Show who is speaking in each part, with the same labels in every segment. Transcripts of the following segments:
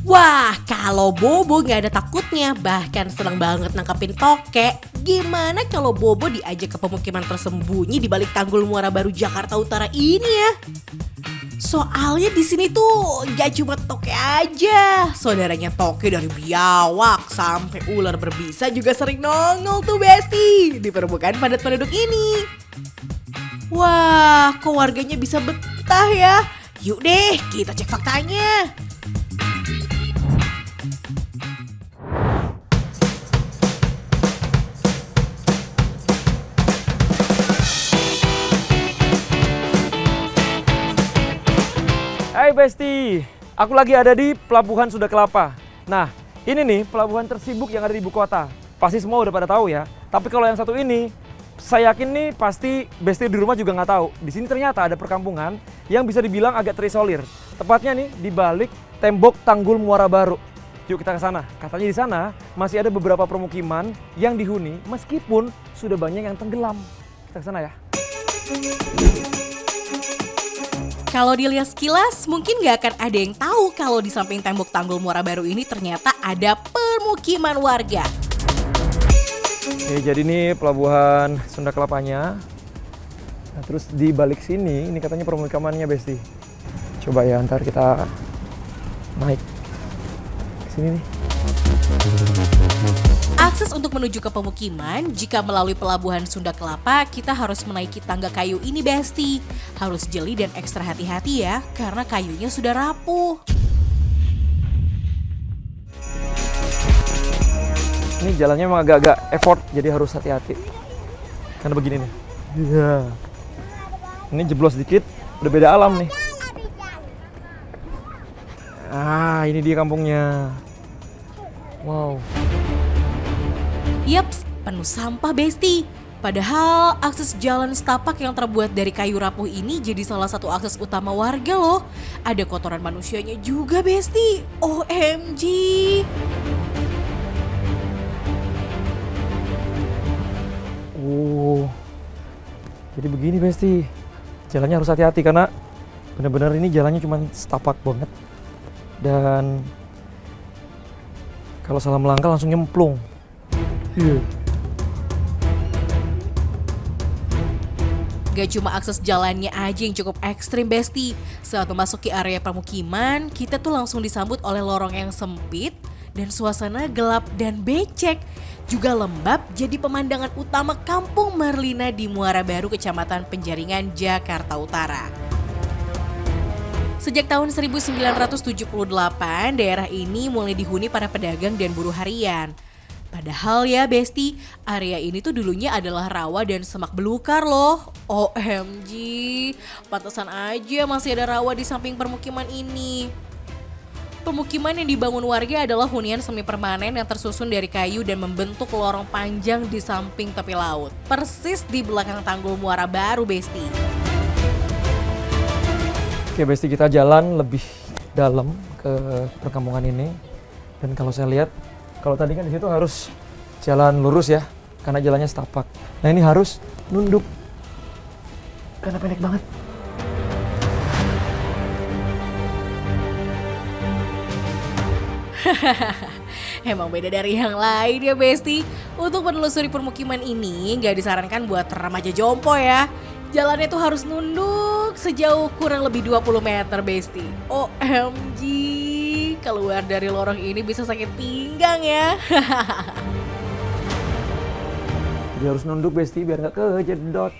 Speaker 1: Wah, kalau Bobo nggak ada takutnya, bahkan seneng banget nangkepin tokek. Gimana kalau Bobo diajak ke pemukiman tersembunyi di balik Tanggul Muara Baru Jakarta Utara ini ya? Soalnya di sini tuh gak cuma toke aja, saudaranya toke dari biawak sampai ular berbisa juga sering nongol tuh Besti di permukaan padat penduduk ini. Wah, kok warganya bisa betah ya? Yuk deh, kita cek faktanya.
Speaker 2: Hai Besti, aku lagi ada di Pelabuhan Sunda Kelapa. Nah, ini nih pelabuhan tersibuk yang ada di ibu kota. Pasti semua udah pada tahu ya. Tapi kalau yang satu ini, saya yakin nih pasti Besti di rumah juga nggak tahu. Di sini ternyata ada perkampungan yang bisa dibilang agak terisolir. Tepatnya nih di balik tembok Tanggul Muara Baru. Yuk kita ke sana. Katanya di sana masih ada beberapa permukiman yang dihuni meskipun sudah banyak yang tenggelam. Kita ke sana ya.
Speaker 1: Kalau dilihat sekilas, mungkin nggak akan ada yang tahu kalau di samping tembok Tanggul Muara Baru ini ternyata ada permukiman warga.
Speaker 2: Oke, jadi ini pelabuhan Sunda Kelapanya. Nah, terus di balik sini, ini katanya permukimannya Besti. Coba ya, ntar kita naik ke sini nih.
Speaker 1: Akses untuk menuju ke pemukiman, jika melalui pelabuhan Sunda Kelapa, kita harus menaiki tangga kayu ini Besti. Harus jeli dan ekstra hati-hati ya, karena kayunya sudah rapuh.
Speaker 2: Ini jalannya emang agak-agak effort, jadi harus hati-hati. Karena begini nih. Iya. Ini jeblos dikit, udah beda alam nih. Ah, ini dia kampungnya. Wow.
Speaker 1: Yaps, penuh sampah Besti. Padahal akses jalan setapak yang terbuat dari kayu rapuh ini jadi salah satu akses utama warga loh. Ada kotoran manusianya juga Besti. OMG.
Speaker 2: Oh. Jadi begini Besti. Jalannya harus hati-hati karena benar-benar ini jalannya cuma setapak banget. Dan kalau salah melangkah langsung nyemplung.
Speaker 1: Gak cuma akses jalannya aja yang cukup ekstrim Besti. Saat memasuki area permukiman, kita tuh langsung disambut oleh lorong yang sempit dan suasana gelap dan becek. Juga lembab jadi pemandangan utama Kampung Marlina di Muara Baru, Kecamatan Penjaringan, Jakarta Utara. Sejak tahun 1978, daerah ini mulai dihuni para pedagang dan buruh harian. Padahal ya Besti, area ini tuh dulunya adalah rawa dan semak belukar loh. OMG, pantesan aja masih ada rawa di samping permukiman ini. Pemukiman yang dibangun warga adalah hunian semi permanen yang tersusun dari kayu dan membentuk lorong panjang di samping tepi laut. Persis di belakang Tanggul Muara Baru Besti.
Speaker 2: Oke Besti, kita jalan lebih dalam ke perkampungan ini. Dan kalau saya lihat, kalau tadi kan di situ harus jalan lurus ya, karena jalannya setapak. Nah ini harus nunduk, karena pendek banget.
Speaker 1: Emang beda dari yang lain ya Besti. Untuk menelusuri permukiman ini nggak disarankan buat remaja jompo ya. Jalannya tuh harus nunduk sejauh kurang lebih 20 meter Besti. OMG, keluar dari lorong ini bisa sakit pinggang ya.
Speaker 2: Jadi harus nunduk Besti biar nggak kejedot.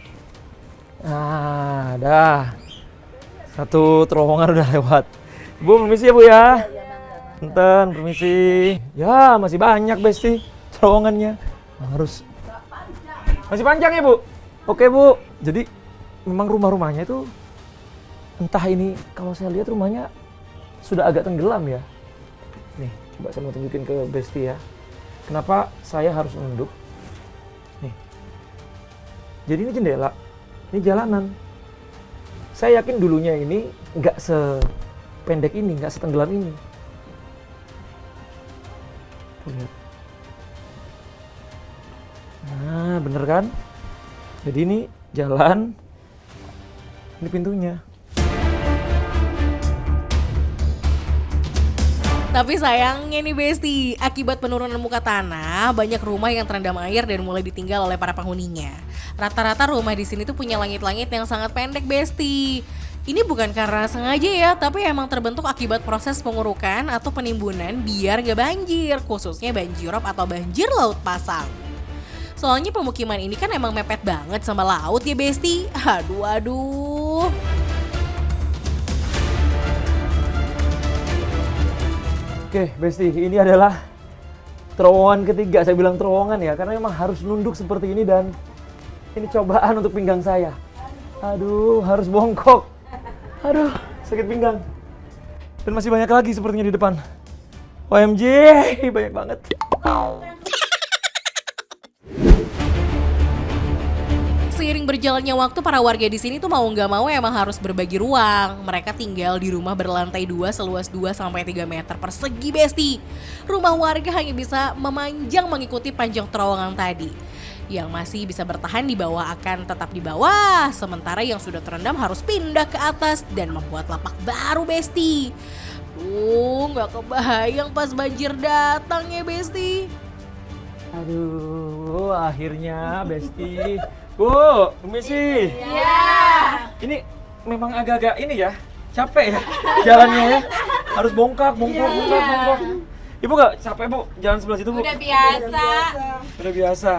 Speaker 2: Nah, dah. Satu terowongan udah lewat. Bu, permisi ya Bu ya. Punten, permisi. Ya, masih banyak Besti terowongannya. Harus. Masih panjang ya Bu? Oke Bu. Jadi memang rumah-rumahnya itu entah ini, kalau saya lihat rumahnya sudah agak tenggelam ya. Nih, coba saya mau tunjukin ke Besti ya. Kenapa saya harus nunduk? Nih. Jadi ini jendela, ini jalanan. Saya yakin dulunya ini nggak sependek ini, nggak setenggelam ini. Tuh, lihat. Nah, bener kan? Jadi ini jalan, ini pintunya.
Speaker 1: Tapi sayangnya nih Besti, akibat penurunan muka tanah, banyak rumah yang terendam air dan mulai ditinggal oleh para penghuninya. Rata-rata rumah di sini tuh punya langit-langit yang sangat pendek Besti. Ini bukan karena sengaja ya, tapi emang terbentuk akibat proses pengurukan atau penimbunan biar gak banjir, khususnya banjirop atau banjir laut pasang. Soalnya pemukiman ini kan emang mepet banget sama laut ya Besti. Aduh.
Speaker 2: Oke, Besti, ini adalah terowongan ketiga. Saya bilang terowongan ya, karena memang harus nunduk seperti ini dan ini cobaan untuk pinggang saya. Aduh, harus bongkok. Aduh, sakit pinggang. Dan masih banyak lagi sepertinya di depan. OMG, banyak banget.
Speaker 1: Seiring berjalannya waktu, para warga di sini tuh mau nggak mau emang harus berbagi ruang. Mereka tinggal di rumah berlantai 2 seluas 2-3 meter persegi Besti. Rumah warga hanya bisa memanjang mengikuti panjang terowongan tadi. Yang masih bisa bertahan di bawah akan tetap di bawah, sementara yang sudah terendam harus pindah ke atas dan membuat lapak baru Besti. Nggak kebayang pas banjir datang ya Besti.
Speaker 2: Aduh, akhirnya Besti. Bu, permisi.
Speaker 3: Iya.
Speaker 2: Ini memang agak-agak ini ya, capek ya jalannya ya. Harus bongkak. Ibu nggak capek Bu, jalan sebelah situ Bu?
Speaker 3: Udah biasa.
Speaker 2: Udah biasa.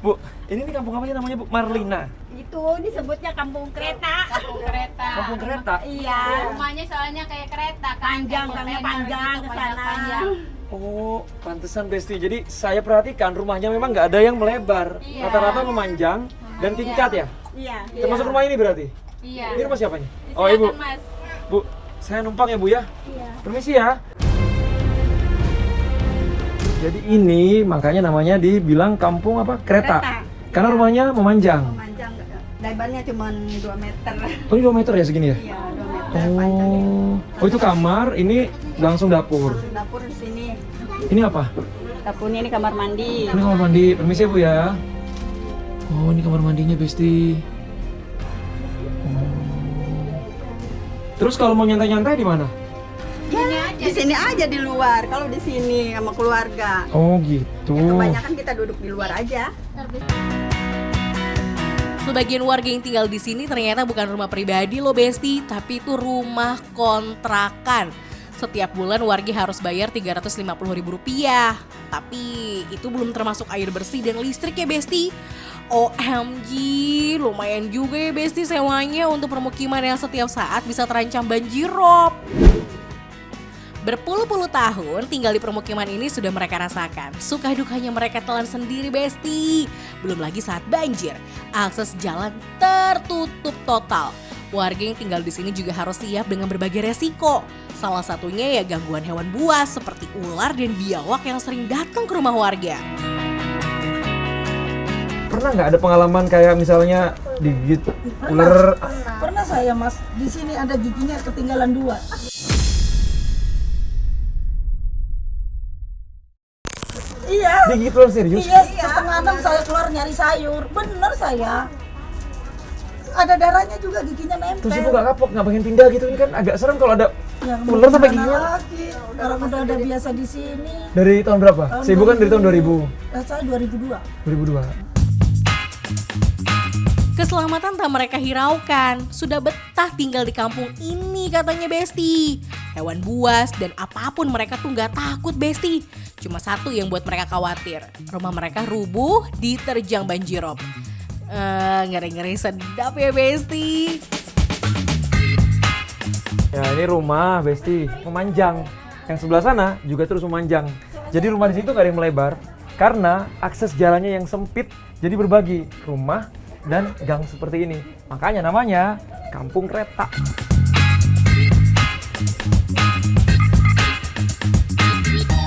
Speaker 2: Bu, ini kampung apa sih namanya Bu? Marlina.
Speaker 4: Itu disebutnya kampung kereta.
Speaker 3: Kampung kereta.
Speaker 2: Kampung kereta.
Speaker 4: Iya.
Speaker 3: Rumahnya soalnya kayak kereta,
Speaker 4: Panjang,
Speaker 3: kontainer
Speaker 4: panjang
Speaker 3: gitu,
Speaker 4: ke sana.
Speaker 3: panjang.
Speaker 2: Oh, pantesan Besti. Jadi saya perhatikan rumahnya memang nggak ada yang melebar.
Speaker 3: Iya.
Speaker 2: Rata-rata memanjang dan tingkat ya.
Speaker 4: Iya.
Speaker 2: Termasuk rumah ini berarti?
Speaker 3: Iya.
Speaker 2: Ini rumah siapa nih? Oh, Ibu.
Speaker 3: Silakan, Mas.
Speaker 2: Bu, saya numpang ya Bu ya.
Speaker 4: Iya.
Speaker 2: Permisi ya. Jadi ini makanya namanya dibilang kampung apa? Kereta.
Speaker 4: Kereta.
Speaker 2: Karena rumahnya memanjang.
Speaker 4: Memanjang, lebarnya cuma 2 meter.
Speaker 2: Oh, ini 2 meter ya segini ya?
Speaker 4: Iya, 2 meter panjangnya.
Speaker 2: Oh, itu kamar, ini langsung dapur.
Speaker 4: Dapur di sini.
Speaker 2: Ini apa?
Speaker 4: Dapurnya ini kamar mandi.
Speaker 2: Ini kamar mandi. Permisi ya Bu ya. Oh, ini kamar mandinya Besti. Oh. Terus kalau mau nyantai-nyantai di mana?
Speaker 4: Ya, di sini aja di luar. Kalau di sini sama keluarga.
Speaker 2: Oh, gitu.
Speaker 4: Ya, kebanyakan kita duduk di luar aja.
Speaker 1: Sebagian warga yang tinggal di sini ternyata bukan rumah pribadi loh Besti, tapi itu rumah kontrakan. Setiap bulan warga harus bayar Rp350.000. Tapi itu belum termasuk air bersih dan listrik ya Besti. OMG, lumayan juga ya Besti sewanya untuk permukiman yang setiap saat bisa terancam banjirop. Berpuluh-puluh tahun tinggal di permukiman ini sudah mereka rasakan. Suka dukanya mereka telan sendiri Besti. Belum lagi saat banjir, akses jalan tertutup total. Warga yang tinggal di sini juga harus siap dengan berbagai resiko. Salah satunya ya gangguan hewan buas seperti ular dan biawak yang sering datang ke rumah warga.
Speaker 2: Pernah nggak ada pengalaman kayak misalnya digigit ular?
Speaker 5: Pernah saya Mas, di sini ada giginya ketinggalan 2. Iya,
Speaker 2: Digigit ular serius?
Speaker 5: iya setengah 6 saya keluar nyari sayur, bener saya. Ada darahnya juga, giginya nempel.
Speaker 2: Terus Ibu nggak kapok, nggak pengen pindah gitu? Ini kan agak serem kalau ada
Speaker 5: Ya,
Speaker 2: ular sampai
Speaker 5: gimana
Speaker 2: giginya.
Speaker 5: lagi? Orang udah ada biasa di sini.
Speaker 2: Dari tahun berapa? Si Ibu kan dari tahun 2000.
Speaker 5: Saya 2002.
Speaker 2: 2002.
Speaker 1: Keselamatan tak mereka hiraukan, sudah betah tinggal di kampung ini katanya Besti. Hewan buas dan apapun mereka tuh gak takut Besti. Cuma satu yang buat mereka khawatir, rumah mereka rubuh diterjang banjirop. Ngeri-ngeri sedap ya Besti.
Speaker 2: Ya ini rumah Besti, memanjang. Yang sebelah sana juga terus memanjang. Jadi rumah di situ gak ada yang melebar. Karena akses jalannya yang sempit, jadi berbagi rumah dan gang seperti ini. Makanya namanya Kampung Kereta.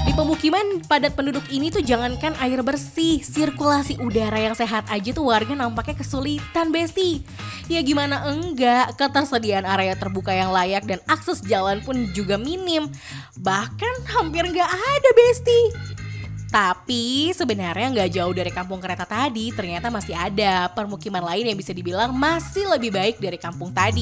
Speaker 1: Di pemukiman padat penduduk ini tuh jangankan air bersih, sirkulasi udara yang sehat aja tuh warga nampaknya kesulitan Besti. Ya gimana enggak, ketersediaan area terbuka yang layak dan akses jalan pun juga minim. Bahkan hampir nggak ada Besti. Tapi sebenarnya nggak jauh dari kampung kereta tadi, ternyata masih ada permukiman lain yang bisa dibilang masih lebih baik dari kampung tadi.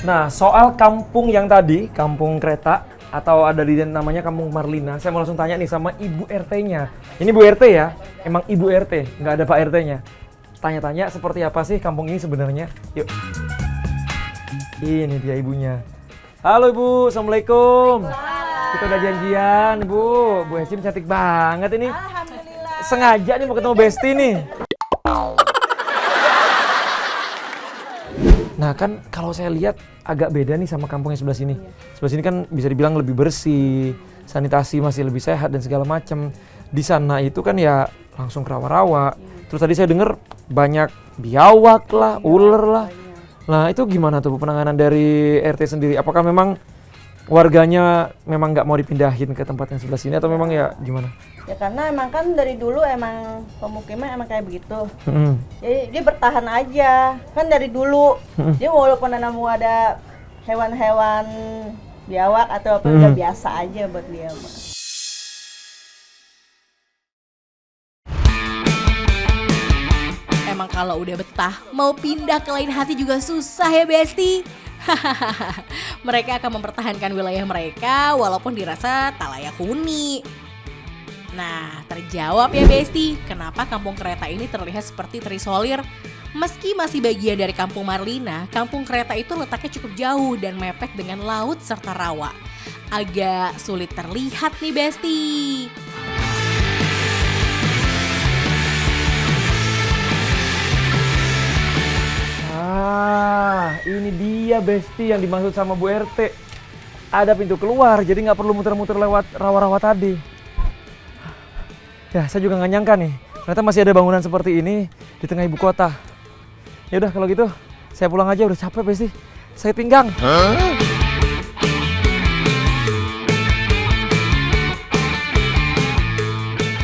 Speaker 2: Nah, soal kampung yang tadi, kampung kereta, atau ada di namanya kampung Marlina, saya mau langsung tanya nih sama Ibu RT-nya. Ini Bu RT ya? Emang Ibu RT, nggak ada Pak RT-nya. Tanya-tanya seperti apa sih kampung ini sebenarnya? Yuk. Ini dia ibunya. Halo Ibu, Assalamualaikum. Kita udah janjian, Bu. Bu Hecim cantik banget ini.
Speaker 5: Alhamdulillah.
Speaker 2: Sengaja nih mau ketemu Besti nih. Nah kan kalau saya lihat agak beda nih sama kampung yang sebelah sini. Sebelah sini kan bisa dibilang lebih bersih, sanitasi masih lebih sehat dan segala macam. Di sana itu kan ya langsung ke rawa-rawa. Terus tadi saya dengar banyak biawak lah, ular lah. Nah itu gimana tuh Bu, penanganan dari RT sendiri? Apakah memang warganya memang nggak mau dipindahin ke tempat yang sebelah sini atau memang ya gimana?
Speaker 6: Ya karena emang kan dari dulu emang pemukiman emang kayak begitu.
Speaker 2: Mm-hmm.
Speaker 6: Jadi dia bertahan aja kan dari dulu. Dia walaupun ada hewan-hewan biawak atau apa udah biasa aja buat dia.
Speaker 1: Emang kalau udah betah, mau pindah ke lain hati juga susah ya Besti. Mereka akan mempertahankan wilayah mereka walaupun dirasa tak layak huni. Nah, terjawab ya Besti, kenapa kampung kereta ini terlihat seperti terisolir? Meski masih bagian dari kampung Marlina, kampung kereta itu letaknya cukup jauh dan mepet dengan laut serta rawa. Agak sulit terlihat nih Besti.
Speaker 2: Ini dia Besti yang dimaksud sama Bu RT. Ada pintu keluar, jadi nggak perlu muter-muter lewat rawa-rawa tadi. Ya, saya juga nggak nyangka nih, ternyata masih ada bangunan seperti ini di tengah ibu kota. Ya udah kalau gitu, saya pulang aja, udah capek Besti. Saya pinggang.